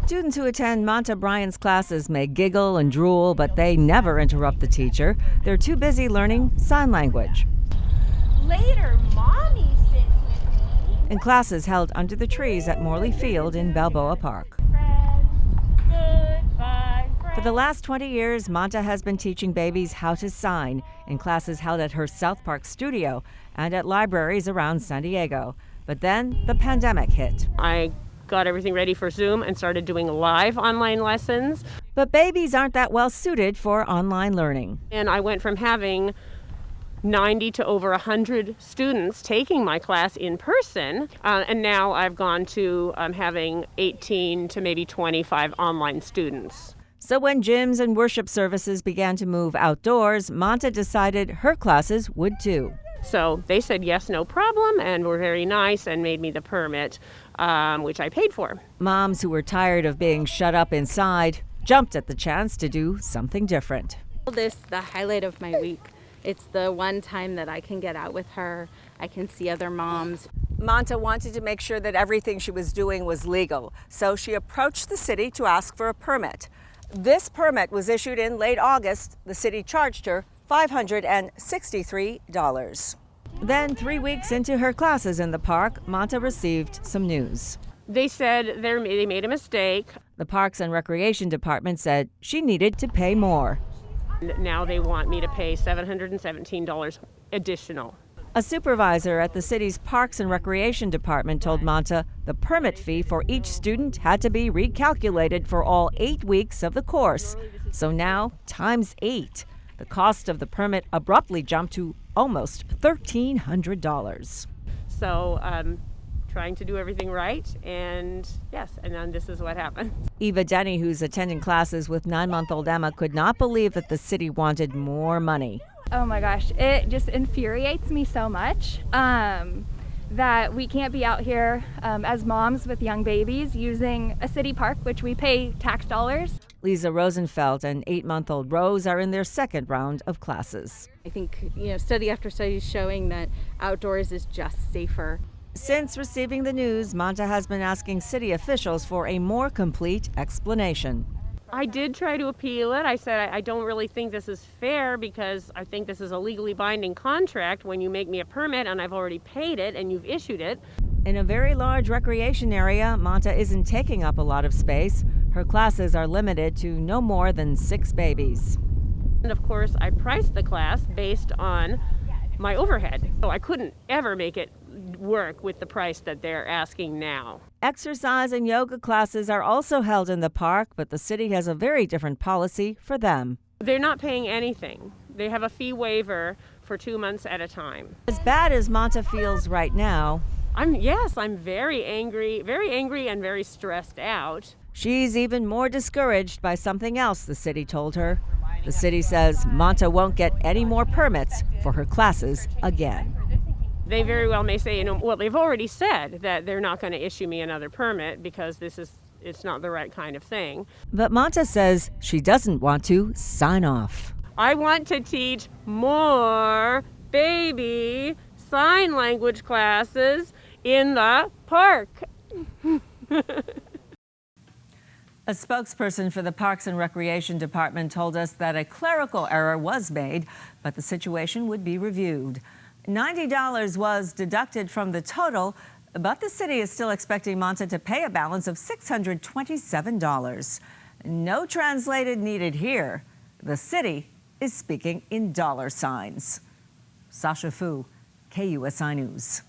Students who attend Monta Bryant's classes may giggle and drool, but they never interrupt the teacher. They're too busy learning sign language. Later, Mommy sits with me. In classes held under the trees at Morley Field in Balboa Park. Goodbye, For the last 20 years, Monta has been teaching babies how to sign in classes held at her South Park studio and at libraries around San Diego. But then the pandemic hit. I got everything ready for Zoom and started doing live online lessons. But babies aren't that well suited for online learning. And I went from having 90 to over 100 students taking my class in person, and now I've gone to having 18 to maybe 25 online students. So when gyms and worship services began to move outdoors, Monta decided her classes would too. So they said yes, no problem, and were very nice and made me the permit, which I paid for. Moms who were tired of being shut up inside jumped at the chance to do something different. This is the highlight of my week. It's the one time that I can get out with her. I can see other moms. Monta wanted to make sure that everything she was doing was legal, so she approached the city to ask for a permit. This permit was issued in late August. The city charged her $563. Then, 3 weeks into her classes in the park, Monta received some news. They said they made a mistake. The Parks and Recreation Department said she needed to pay more. Now they want me to pay $717 additional. A supervisor at the city's Parks and Recreation Department told Monta the permit fee for each student had to be recalculated for all 8 weeks of the course. So now, times 8. The cost of the permit abruptly jumped to almost $1,300. So trying to do everything right, and yes, and then this is what happened. Eva Denny, who's attending classes with 9-month-old Emma, could not believe that the city wanted more money. Oh my gosh, it just infuriates me so much that we can't be out here as moms with young babies using a city park, which we pay tax dollars. Lisa Rosenfeld and 8-month-old Rose are in their second round of classes. I think, study after study is showing that outdoors is just safer. Since receiving the news, Monta has been asking city officials for a more complete explanation. I did try to appeal it. I said I don't really think this is fair because I think this is a legally binding contract when you make me a permit and I've already paid it and you've issued it. In a very large recreation area, Monta isn't taking up a lot of space. Her classes are limited to no more than 6 babies. And of course, I priced the class based on my overhead. So I couldn't ever make it work with the price that they're asking now. Exercise and yoga classes are also held in the park, but the city has a very different policy for them. They're not paying anything. They have a fee waiver for 2 months at a time. As bad as Monta feels right now, I'm very angry and very stressed out. She's even more discouraged by something else the city told her. The city says Monta won't get any more permits for her classes again. They very well may say, they've already said that they're not going to issue me another permit because it's not the right kind of thing. But Monta says she doesn't want to sign off. I want to teach more baby sign language classes in the park. A spokesperson for the Parks and Recreation Department told us that a clerical error was made, but the situation would be reviewed. $90 was deducted from the total, but the city is still expecting Monta to pay a balance of $627. No translated needed here. The city is speaking in dollar signs. Sasha Fu, KUSI News.